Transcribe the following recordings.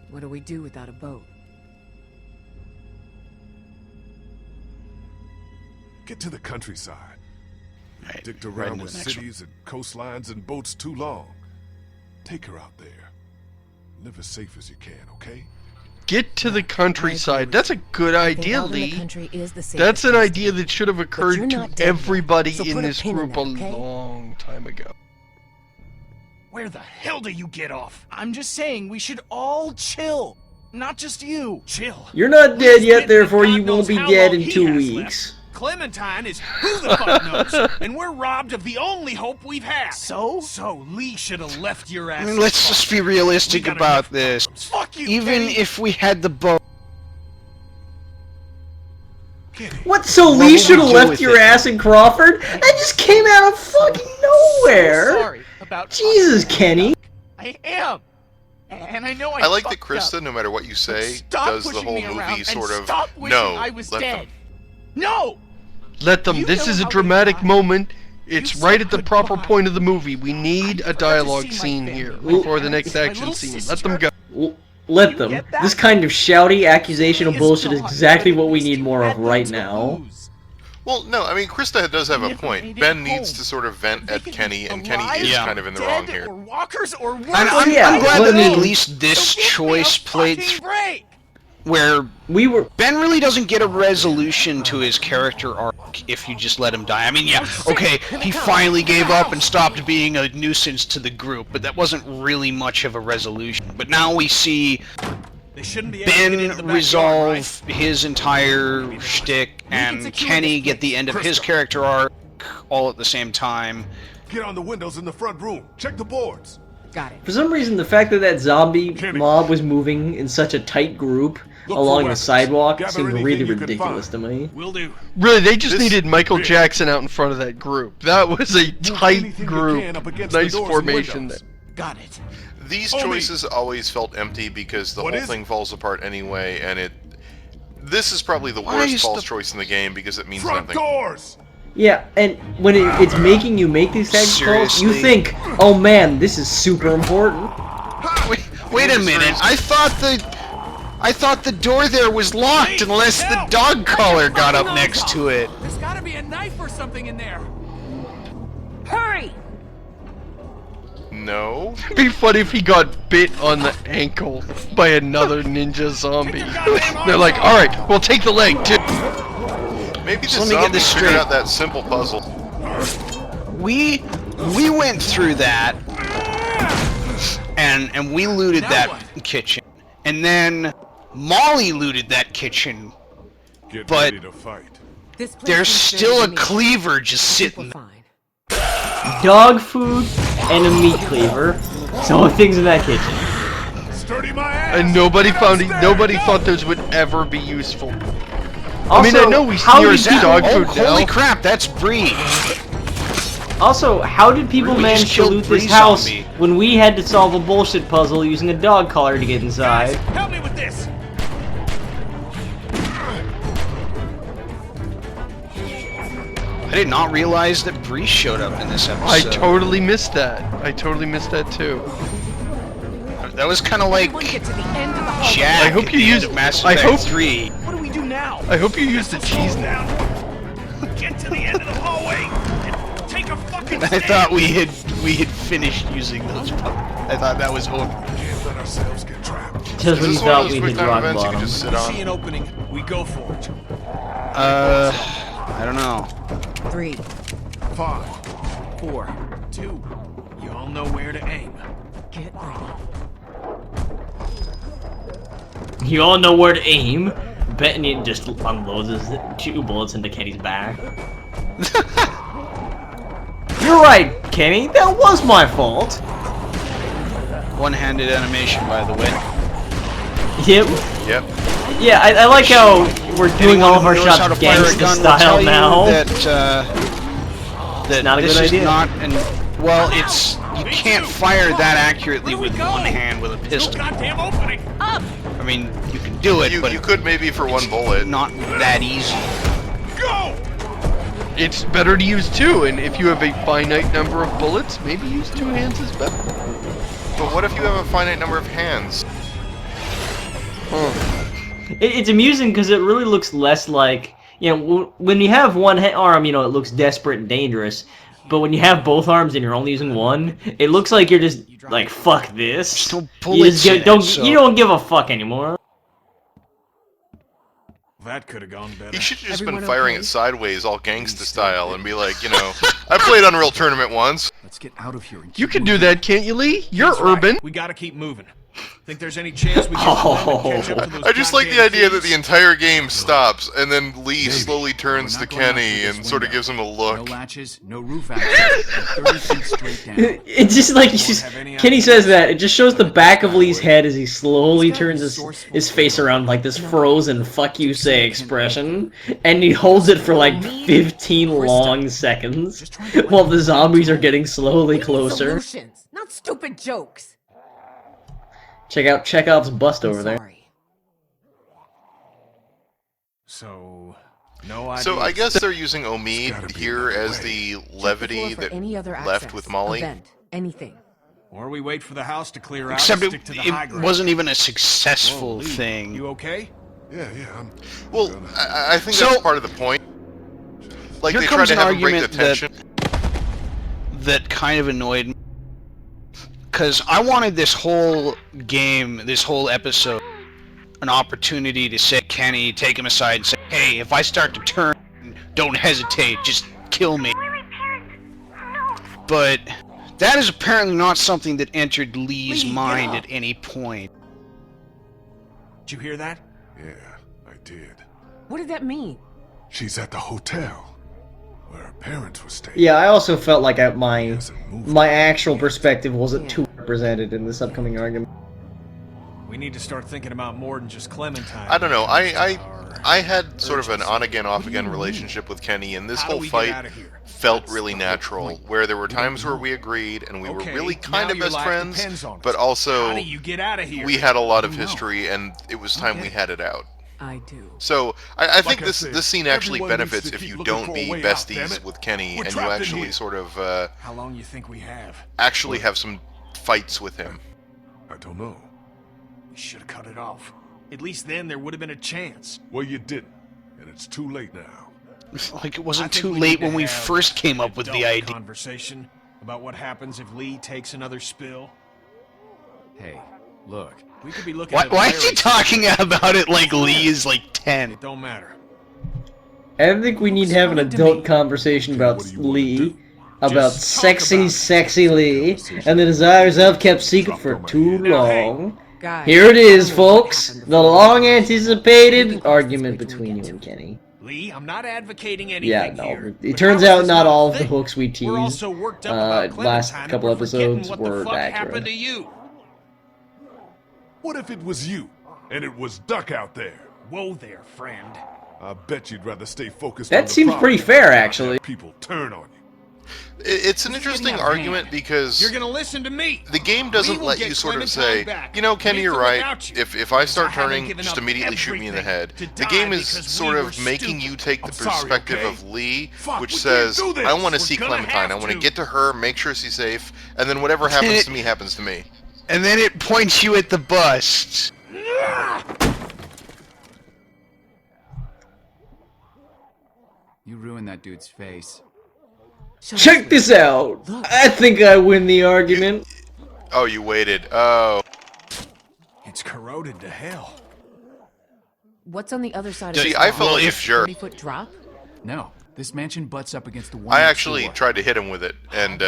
What do we do without a boat? Get to the countryside. Right, Dicked right around into with the next one. cities and coastlines and boats too long. Take her out there. Live as safe as you can, okay? Get to the countryside. That's a good idea, Out in the Lee. country is the safest That's an place. idea that should have you're occurred not to dead yet, everybody so in put a this pin in group that, a okay? long time ago. Where the hell do you get off? I'm just saying we should all chill. Not just you. Chill. You're not dead Lee's yet, been therefore God you won't knows be how dead long in he 2 has weeks. left. Clementine is who the fuck knows, and we're robbed of the only hope we've had. So Lee should have left your ass. I mean, let's just be realistic We got about enough this. problems. Fuck you, Even Kenny. if we had the boat, What, so What Lee will should have we do left with your it? ass in Crawford? That just came out of fucking nowhere! Sorry about Jesus, Kenny. I am. And I know I like that fucked Krista, up. no matter what you say, Stop does the pushing whole me around movie and sort of, stop wishing no, I was let dead. them. No! Let them. You This know is a how we dramatic died. moment. It's You right said at the proper goodbye. point of the movie. We need I a got to dialogue see my scene family, here my before the parents, next my action little scene. Let sister. them go. Let You them. get that? This kind of shouty accusational He is bullshit is gone, exactly but at what we least need you more had of right them to now. lose. Well, no, I mean, Krista does have a Never point. made it Ben needs home. to sort of vent They at could Kenny, be and Kenny alive, is Yeah. kind of in the dead, wrong here. Or walkers, or worse. I'm yeah, glad but I that mean- at least this So give me a choice played fucking break. where We were... Ben really doesn't get a resolution to his character arc if you just let him die. I mean, yeah, okay, he finally gave up and stopped being a nuisance to the group, but that wasn't really much of a resolution. But now we see They shouldn't be able to get into the Ben backyard, resolve right? his entire shtick, and secure Kenny this get the end of his Krista. character arc all at the same time. Get on the windows in the front room. Check the boards. Got it. For some reason, the fact that that zombie Kenny. mob was moving in such a tight group Look along for the weapons. sidewalk Gather seemed anything really you can ridiculous to find. me. Will do. Really, they just This- needed Michael Yeah. Jackson out in front of that group. That was a tight anything you group. can up against the Nice doors and formation there. windows. Got it. These Homie. choices always felt empty because the What whole is thing it? falls apart anyway, and it... This is probably the Why worst is false the- choice in the game because it means Front nothing. doors! Yeah, and when it's making you make these types of calls, you Seriously? think, oh man, this is super important. Wait a minute, I thought the door there was locked unless the dog collar got up next to it. There's gotta be a knife or something in there. Hurry! No? It'd be funny if he got bit on the ankle by another ninja zombie. They're like, alright, we'll take the leg too. Maybe the So let me get zombie this figured straight. out that simple puzzle. We went through that and we looted Now that what? kitchen. And then Molly looted that kitchen. Get But- ready to fight. This place There's seems still very a neat. cleaver just I think we're sitting. fine. Dog food and a meat cleaver. So things in that kitchen. Sturdy my ass! And nobody found it. Downstairs, Nobody go! thought those would ever be useful. Also, I mean, I know we how see our did That- dog oh, food now. holy crap, that's Bree. Also, how did people We manage just to killed loot this Bree house zombie. when we had to solve a bullshit puzzle using a dog collar to get Guys, inside? help me with this. I did not realize that Bree showed up in this I episode. totally missed that. I totally missed that too. That was kind of like Everyone get to the end of the hallway. Jack I hope at you the end used- of Mass I Effect hope- 3. What do we do now? I hope you used the cheese now. Get to the end of the hallway and take a fucking I stand. thought we had finished using those. I thought that was over. Can't let ourselves get trapped. Just when you Is this one of thought those we quick hit time rock events you bottom. can just sit See an on? opening, we go for it. I don't know. 3, 5. 4, 2. You all know where to aim. get ready. You all know where to aim. Bettany just unloads his 2 bullets into Kenny's back. You're right, Kenny. That was my fault. One-handed animation, by the way. Yep. Yep. Yeah, I like how we're doing all of our Anyone who knows how to shots fire a gangsta gun will tell style you now. that Not a this good is idea. not an well. It's you can't fire that accurately Where do we with go? one hand with a No pistol. goddamn opening. Up! I mean, you can do it, You but could maybe for one bullet. not that easy. Go! It's better to use 2, and if you have a finite number of bullets, maybe use 2 hands is better. But what if you have a finite number of hands? It's amusing because it really looks less like, you know, when you have one arm, you know, it looks desperate and dangerous. But when you have both arms and you're only using one, it looks like you're just like, fuck this. no bullets in it, You don't give a fuck anymore. That could have gone better. He should have just Everyone been firing okay? it sideways, all gangsta style, and be like, you know, I played Unreal Tournament once. Let's get out of here. And You keep can do moving. that, can't you, Lee? You're That's right. urban. We gotta keep moving. Think there's any chance we can catch up to those I just like the goddamn idea that thieves? the entire game stops, and then Lee Maybe. slowly turns We're to not going out Kenny through this and sort of window. gives him a No look. latches, no roof access, and 30 feet straight down. It's just like Kenny says that. It just shows the back of Lee's head as he slowly turns his face around like this frozen "fuck you say" expression, and he holds it for like 15 long seconds while the zombies are getting slowly closer. Solutions, not stupid jokes. Check out Chekhov's bust over there. Sorry. So, no idea. So I guess they're using Omid gotta be here another as way. the Check the levity floor for that any other left access, with Molly. event, anything. Or we wait for the house to clear out Except and stick to the high it ground. wasn't even a Whoa, successful Lee, thing. You okay? Yeah, I'm Well, gonna- I think So- that's part of the point. Like, Here they tried comes to an have him break the argument that- tension. That kind of annoyed me. Because I wanted this whole game, this whole episode, an opportunity to say, Kenny, take him aside and say, hey, if I start to turn, don't hesitate, just kill me. But that is apparently not something that entered Lee's Lee, get mind up. at any point. Did you hear that? Yeah, I did. What did that mean? She's at the hotel where her parents were staying. Yeah, I also felt like my Hasn't moved. my actual perspective wasn't too represented in this upcoming argument. We need to start thinking about more than just Clementine. I don't know. I Our had sort of an urgency. on-again, off-again relationship with Kenny, and this How do whole we get fight outta here? felt That's really the whole natural, point. where there were times where we agreed and we were Okay, really kind now of your best life friends, depends on it. but How also do you get out of here? we had a lot of I don't know. history, and it was time we had it out. I do. So I think I this said, this scene actually everyone needs benefits to if keep you looking don't for a be way out, damn besties it. with Kenny We're and you trapped in actually here. sort of How long you think we have? actually have some fights with him. I don't know. We should have cut it off. At least then there would have been a chance. Well, you didn't, and it's too late now. Like it I wasn't think too we late need to when we have first came up with the adult idea. Conversation about what happens if Lee takes another spill. Hey, look. We could be looking Why, at why is he Larry. talking about it like Lee is like 10? It don't matter. I think we need to have an adult conversation about What do you wanna Lee, do? about Just talk sexy, about it. sexy Lee, and the desires I've kept secret for too Now, hey. long. Guys, Here it I is, don't know what folks. happened The before. long We anticipated can argument cross this bridge between when we you get and to it. Kenny. Lee, I'm not advocating anything Yeah, no. here. It but turns how out is not this all of the thing? hooks we We're teased also worked up about last Clementine, couple and we're forgetting episodes what were the fuck accurate. happened to you? What if it was you, and it was Duck out there? Whoa there, friend. I bet you'd rather stay focused That on the seems problem pretty fair, than have actually. People turn on you. It's an interesting getting out of argument hand. because You're gonna listen to me. the game We doesn't will let get you sort of Clementine say, back. you know, Kenny, With you're or right. without you. If I start I haven't turning, given just up immediately shoot me in the head. everything The to game die is because sort we of were making you stupid. take the I'm sorry, perspective okay? of Lee, Fuck, which we says, can't do I this. want to We're see gonna Clementine. I have want to to. get to her, make sure she's safe, and then whatever happens to me happens to me. And then it points you at the bust. You ruined that dude's face. Shut Check up. this out. I think I win the argument. Oh, you waited. Oh. It's corroded to hell. What's on the other side See, of this I wall? felt like a if- jerk. 30-foot drop? No, this mansion butts up against the one I next actually door. tried to hit him with it, and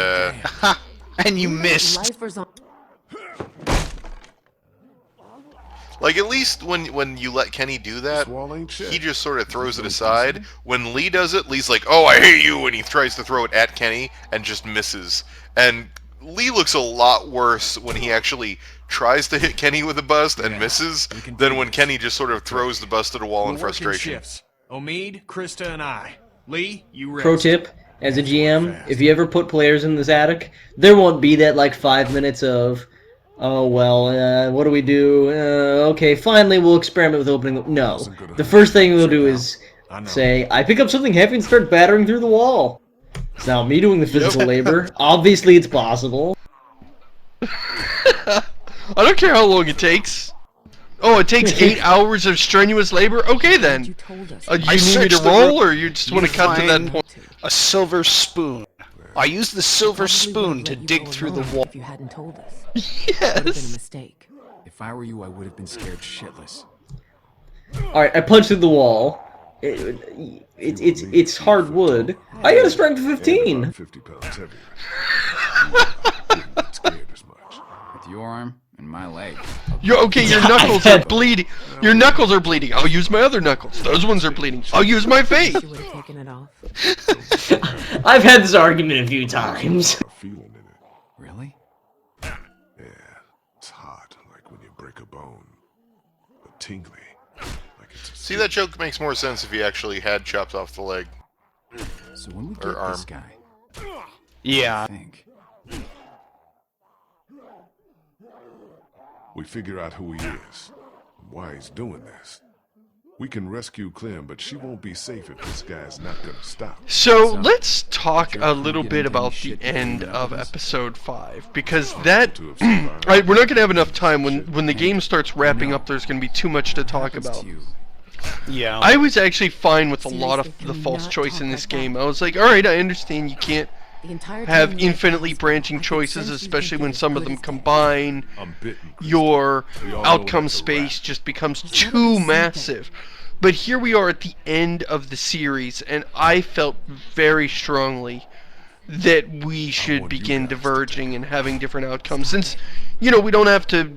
And you missed. Lifers on. like at least when you let Kenny do that, This wall ain't shit. he just sort of throws it aside. When Lee does it, Lee's like, "Oh, I hate you," and he tries to throw it at Kenny and just misses. And Lee looks a lot worse when he actually tries to hit Kenny with a bust and misses we can than do when this. Kenny just sort of throws the bust at a wall in We'll work frustration. shifts. Omid, Krista, and I. Lee, you rest. Pro tip, as a GM, if you ever put players in this attic, there won't be that like 5 minutes of, oh well, what do we do? Okay, finally we'll experiment with opening the... No, the first thing we'll do is I know. say, I pick up something heavy and start battering through the wall. It's now me doing the physical labor. Obviously it's possible. I don't care how long it takes. Oh, it takes 8 hours of strenuous labor? Okay, then. You told us. You need me searched to the roll, room. or you just want to cut to that find point? a silver spoon. I used the silver Probably spoon would've to let you dig go through the alone wall. If you hadn't told us. Would have been a Yes. mistake. If I were you, I would have been scared shitless. Alright, I punched through the wall. It's hard wood. I got a strength of And 15. about 50 pounds heavier. Wouldn't get scared as much. With your arm and my leg. You're okay, your knuckles are bleeding. Your knuckles are bleeding. I'll use my other knuckles. Those ones are bleeding. I'll use my face. You would have taken it off. I've had this argument a few times. A feeling in it. Really? Yeah, it's hot, like when you break a bone. But tingly, like it's a See, that joke makes more sense if he actually had chopped off the leg. So when we Or get arm. this guy, Yeah. I think. We figure out who he is, and why he's doing this. We can rescue Clem, but she won't be safe if this guy's not gonna stop. So let's talk a little bit about the end of episode 5, because that right, we're not gonna have enough time when the game starts wrapping up. There's gonna be too much to talk Happens about. to you. Yeah. I was actually fine with a lot of Seriously, the can we false not choice talk in this like that? game. I was like, all right, I understand you can't The entire have time you were infinitely asking, branching I could choices, sense you especially thinking when as some of good them as that. combine. I'm bitten. Krista. Your We all know outcome that's a space wrap. just becomes not too the same massive. thing. But here we are at the end of the series, and I felt very strongly that we should want you begin guys to diverging and having different outcomes, since, you know, we don't have to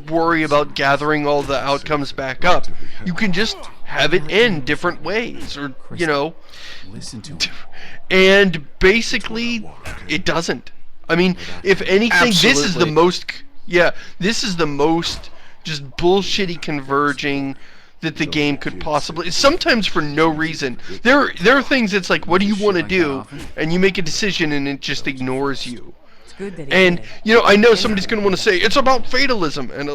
worry about gathering all the outcomes back up. You can just have it end different ways, or, you know, Listen to him. and basically, it doesn't. I mean, if anything, this is the Absolutely. most, yeah, this is the most just bullshitty converging that the game could possibly, sometimes for no reason. There are things that's like, what do you want to do? And you make a decision and it just ignores you. It's good that he And, did. you know, I know somebody's going to want to say, it's about fatalism. And,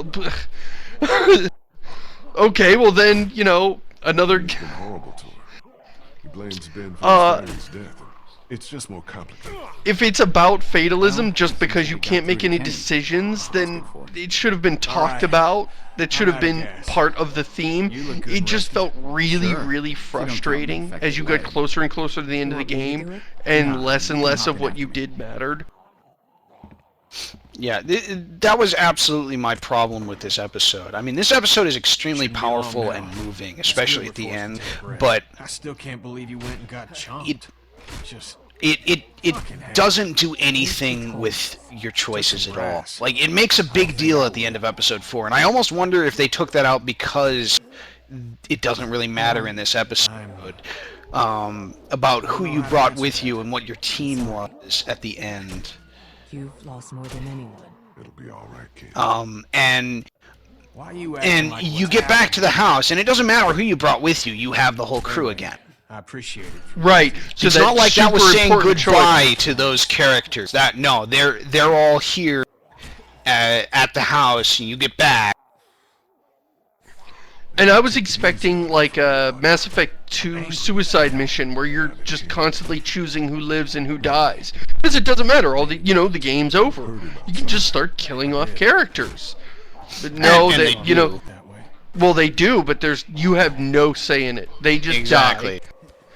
okay, well then, you know, another... It's been horrible to her. He blames Ben for his death. It's just more complicated. If it's about fatalism just because you can't make any decisions, then it should have been talked about. That should have been part of the theme. It just felt really, really frustrating as you got closer and closer to the end of the game, and less of what you did mattered. Yeah, that was absolutely my problem with this episode. I mean, this episode is extremely powerful and moving, especially at the end, but I still can't believe you went and got chomped. It- Just it doesn't do anything with your choices at all. Like, it makes a big deal at the end of episode 4, and I almost wonder if they took that out because it doesn't really matter in this episode about who you brought with you and what your team was at the end. You've lost more than anyone. It'll be all right, kid. And why are you acting like you what's get back to the happening? house, and it doesn't matter who you brought with you. You have the whole crew again. I appreciate it. Right. So It's that not like that was super saying important goodbye to those characters. No, they're all here at the house, and you get back. And I was expecting like a Mass Effect 2 suicide mission where you're just constantly choosing who lives and who dies. Because it doesn't matter, the game's over. You can just start killing off characters. But no, And they they you know, do. well they do, but you have no say in it. They just Exactly. die.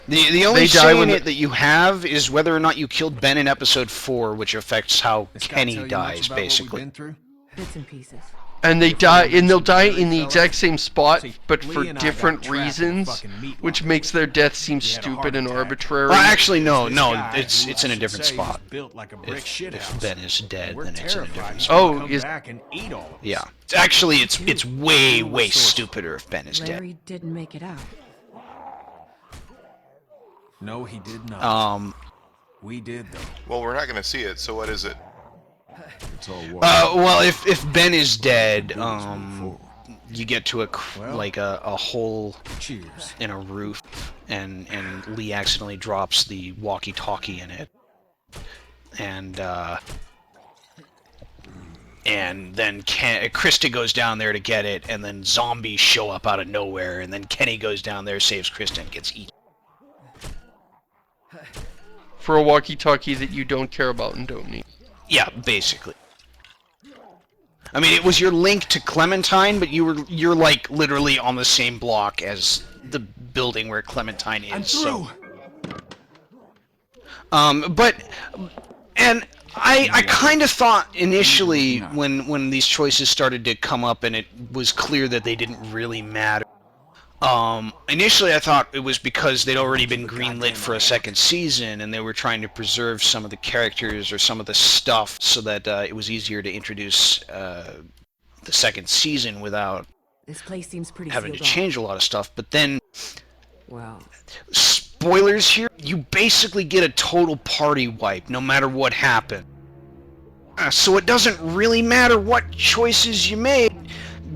The only They die say when in the- it that you have is whether or not you killed Ben in episode 4, which affects how This guy Kenny tell you much dies, about what we've basically. been through? Bits and pieces. And they'll die in the exact same spot, See, but Lee for and I got different trapped in a reasons, fucking meat which locker. makes their death seem He had a stupid heart and attack. arbitrary. Well, actually, no, This no, guy, it's who in I a should different say was spot. built like a brick If shithouse. Ben is dead, We're then it's in a terrified different he's spot. Oh, gonna come is- back and eat all of us. Yeah. It's way stupider if Ben is dead. Larry didn't make it out. No, he did not. Um, We did though. Well, we're not going to see it, so what is it? It's all water. well, if Ben is dead, Forward. you get to a hole Cheers. in a roof, and Lee accidentally drops the walkie-talkie in it, and then Krista goes down there to get it, and then zombies show up out of nowhere, and then Kenny goes down there, saves Krista, and gets eaten. For a walkie-talkie that you don't care about and don't need. Yeah, basically. I mean, it was your link to Clementine, but you're like literally on the same block as the building where Clementine is. I'm through. And I kind of thought initially when these choices started to come up and it was clear that they didn't really matter. Initially I thought it was because they'd already been greenlit for a second season and they were trying to preserve some of the characters or some of the stuff so that it was easier to introduce the second season without This place seems pretty having to sealed off. change a lot of stuff. But then, Well, spoilers here, you basically get a total party wipe no matter what happened. So it doesn't really matter what choices you made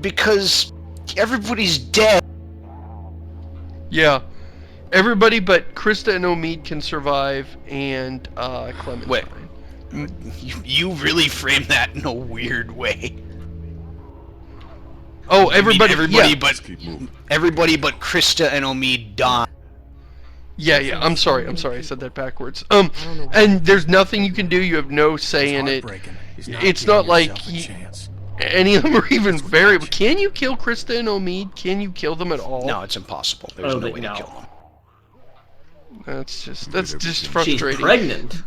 because everybody's dead. Yeah. Everybody but Krista and Omid can survive, and Clementine. Wait. You really framed that in a weird way. Oh, everybody, everybody yeah. but Krista and Omid died. Yeah, I'm sorry, I said that backwards. And there's nothing you can do, you have no say in it. It's not like any of them are even variable. Can you kill Krista and Omid? Can you kill them at all? No, it's impossible. There's no way to kill them. That's just she's frustrating. pregnant.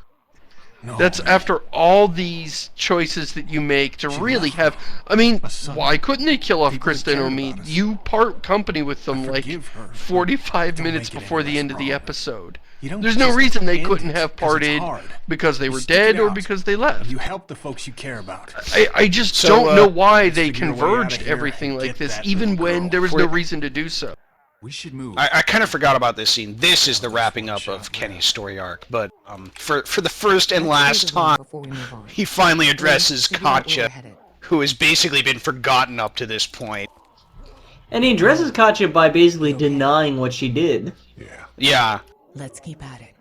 That's after all these choices that you make to really have... I mean, why couldn't they kill off Krista and Omid? You part company with them like 45 minutes before the end of the episode. There's no reason they couldn't have parted because they were dead or because they left. You help the folks you care about. I just don't know why they converged everything like this, even when there was no reason to do so. We should move. I kind of forgot about this scene. This is the wrapping up of Kenny's story arc, but for the first and last time, before we move on. he finally addresses Figure out where we're Katya, headed. who has basically been forgotten up to this point. And he addresses Katya by basically denying what she did, Yeah. Let's keep at it.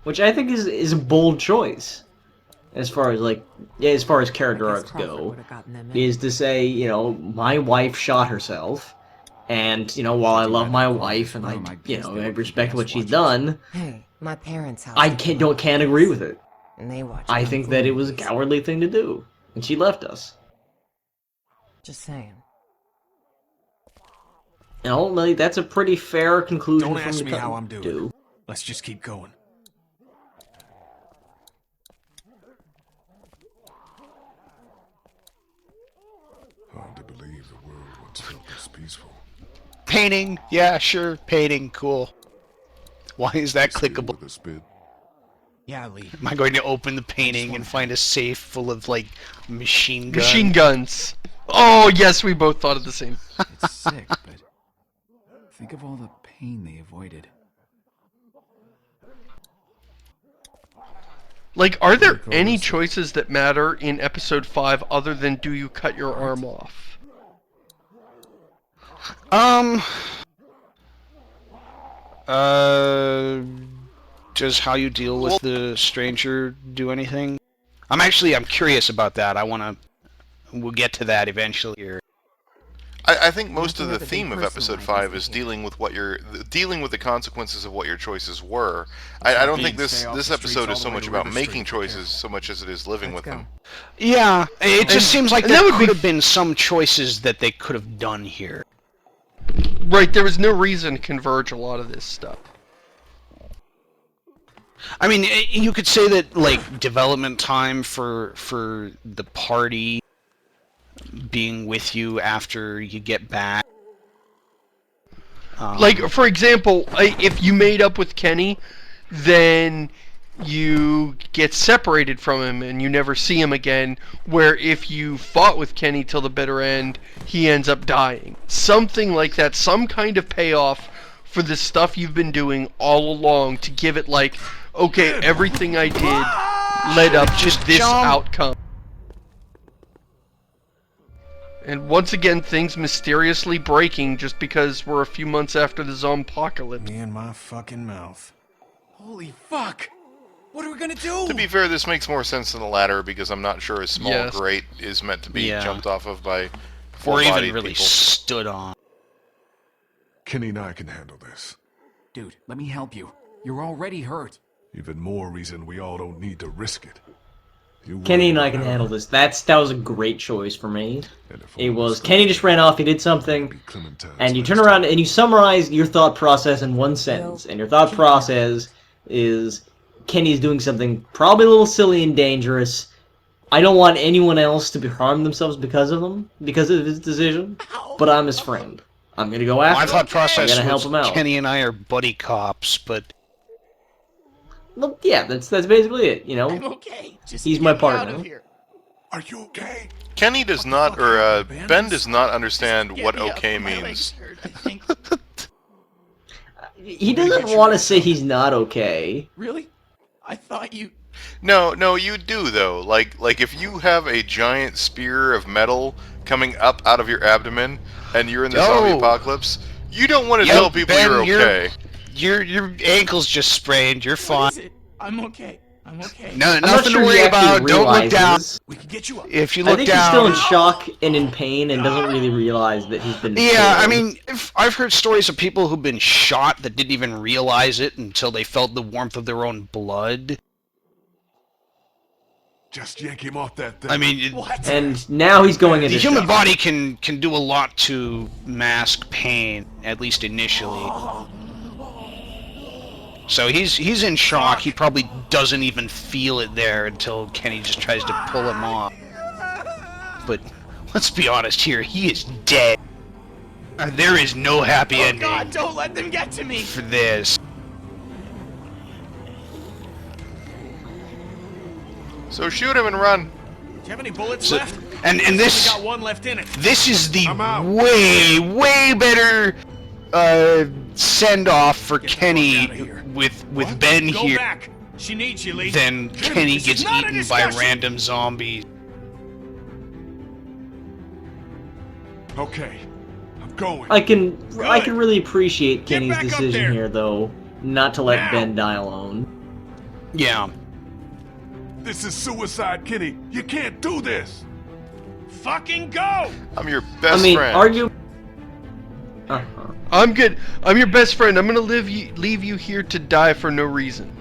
which I think is a bold choice, as far as character I guess arcs Crawford go, would've gotten them in. is to say, you know, my wife shot herself, and you know, while I love my wife and I respect what she's done, Hey, my parents' house. I can't agree with it. And they watch. I Kung think Fu that it was a movies. cowardly thing to do, and she left us. Just saying. And ultimately, that's a pretty fair conclusion. Don't from ask the me co- how I'm doing. do. Let's just keep going. Hard to believe the world once felt this peaceful. Painting. Yeah, sure. Painting. Cool. Why is that clickable? With a spit. Yeah, Lee. Am I going to open the painting and find a safe full of, like, machine guns? Machine guns. Oh, yes, we both thought of the same. It's sick, but think of all the pain they avoided. Like, are there any choices that matter in episode 5 other than do you cut your arm off? Does how you deal with the stranger do anything? I'm curious about that. We'll get to that eventually here. I think most of the theme of episode 5 is dealing with the consequences of what your choices were. I don't think this episode is so much about making choices so much as it is living with them. Yeah, it just seems like and there that would could be have been some choices that they could have done here. Right, there was no reason to converge a lot of this stuff. I mean, you could say that, like, development time for the party being with you after you get back. Like, for example, if you made up with Kenny, then you get separated from him and you never see him again, where if you fought with Kenny till the bitter end, he ends up dying. Something like that, some kind of payoff for the stuff you've been doing all along to give it like, okay, everything I did led up to this outcome. And once again, things mysteriously breaking just because we're a few months after the zompocalypse. Me and my fucking mouth. Holy fuck! What are we gonna do? To be fair, this makes more sense than the latter because I'm not sure a small grate is meant to be jumped off of by Or full-bodied even really people. stood on. Kenny and I can handle this. Dude, let me help you. You're already hurt. Even more reason we all don't need to risk it. Kenny and I can handle this. That was a great choice for me. And if It all was this Kenny stuff just ran off, he did something, be Clementine's and you last turn time. around and you summarize your thought process in one sentence. And your thought process is Kenny's doing something probably a little silly and dangerous. I don't want anyone else to harm themselves because of his decision, but I'm his friend. I'm gonna go after My him. thought I'm process gonna help was him out. Kenny and I are buddy cops, but Well, yeah, that's basically it. You I'm know, okay. Just he's get my me out partner. of here. Are you okay? Kenny does not, or Ben does not understand Get what me up. okay My legs means. hurt, I think. He doesn't want to say he's not okay. Really? I thought you... No, you do though. Like if you have a giant spear of metal coming up out of your abdomen and you're in the zombie apocalypse, you don't want to Yo, tell people Ben, you're okay. your ankle's just sprained. You're What fine. is it? I'm okay. I'm okay. No, I'm not nothing sure to he worry actually about. Don't look down. realizes. We can get you up. If you I look think down, he's still in shock and in pain and doesn't really realize that he's been yeah. I killed. mean, I've heard stories of people who've been shot that didn't even realize it until they felt the warmth of their own blood. Just yank him off that thing. I mean, And now he's going the into human shock. body can do a lot to mask pain, at least initially. So he's in shock. He probably doesn't even feel it there until Kenny just tries to pull him off. But let's be honest here, he is dead. There is no happy Oh ending God, don't let them get to me. for this. So shoot him and run. Do you have any bullets So- left? And Only this got one left in it. this is the I'm out. way better send off for Get the fuck Kenny outta here. with What? Ben Go here back. She needs you, Lee. than Kenny This gets is not a eaten by discussion. random zombies. Okay, I'm going. I can really appreciate Get Kenny's back up decision there. here, though, not to let Now. Ben die alone. Yeah. This is suicide, Kenny. You can't do this. Fucking go! I'm your best I mean, friend. argue. I'm good. I'm your best friend. I'm gonna leave you here to die for no reason.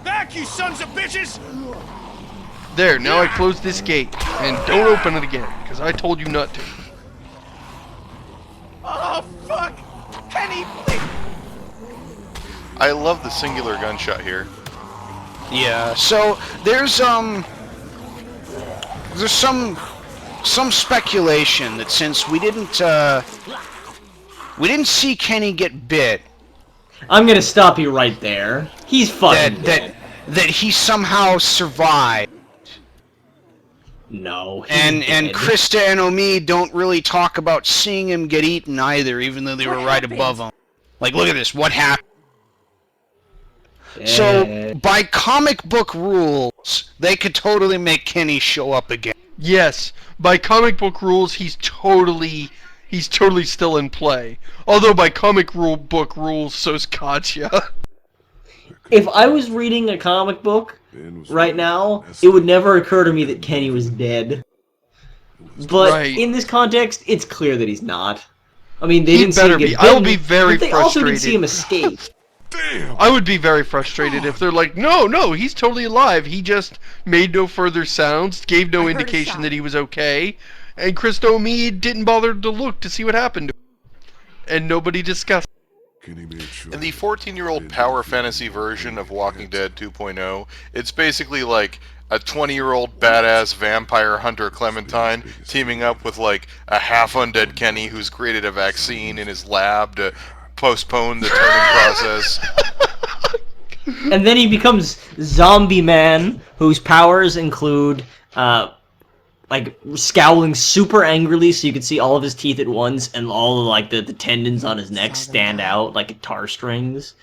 Back, you sons of bitches! There, now I close this gate. And don't open it again, because I told you not to. Oh, fuck! Kenny, please! I love the singular gunshot here. Yeah. So there's some speculation that since we didn't see Kenny get bit, I'm gonna stop you right there. He's fucking dead. that he somehow survived. No, he's And dead. Krista and Omi don't really talk about seeing him get eaten either, even though they were right above him. Like, look at this, what happened? So, Dead. by comic book rules, they could totally make Kenny show up again. Yes, by comic book rules, he's totally still in play. Although by comic book rules, so's Katya. If I was reading a comic book Ben was right really now, messy. it would never occur to me that Kenny was dead. But Right. in this context, it's clear that he's not. I mean, they He didn't see better him get be. I will bitten, be very but they also didn't see frustrated. him escape. Damn. I would be very frustrated if they're like, no, he's totally alive. He just made no further sounds, gave no I heard a indication shot. that he was okay, and Christo Me didn't bother to look to see what happened to him. And nobody discussed. Kenny made sure. In the 14-year-old power fantasy version of Walking Dead 2.0, it's basically like a 20-year-old badass vampire hunter Clementine teaming up with like a half-undead Kenny who's created a vaccine in his lab to postpone the turning process. And then he becomes Zombie Man, whose powers include, like, scowling super angrily so you can see all of his teeth at once, and all of, like, the tendons on his neck stand out like guitar strings.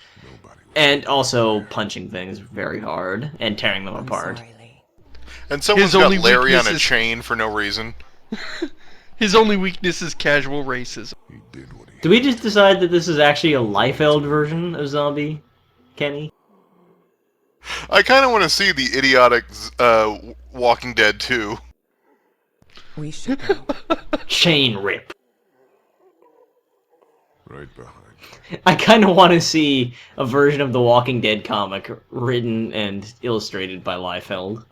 And also punching things very hard and tearing them I'm apart. sorry, Lee. And someone's His got only Larry on weakness a is- chain for no reason. His only weakness is casual racism. He did what he Did we just decide that this is actually a Liefeld version of Zombie Kenny? I kind of want to see the idiotic Walking Dead 2. We should go. Chain rip. right behind I kind of want to see a version of the Walking Dead comic written and illustrated by Liefeld.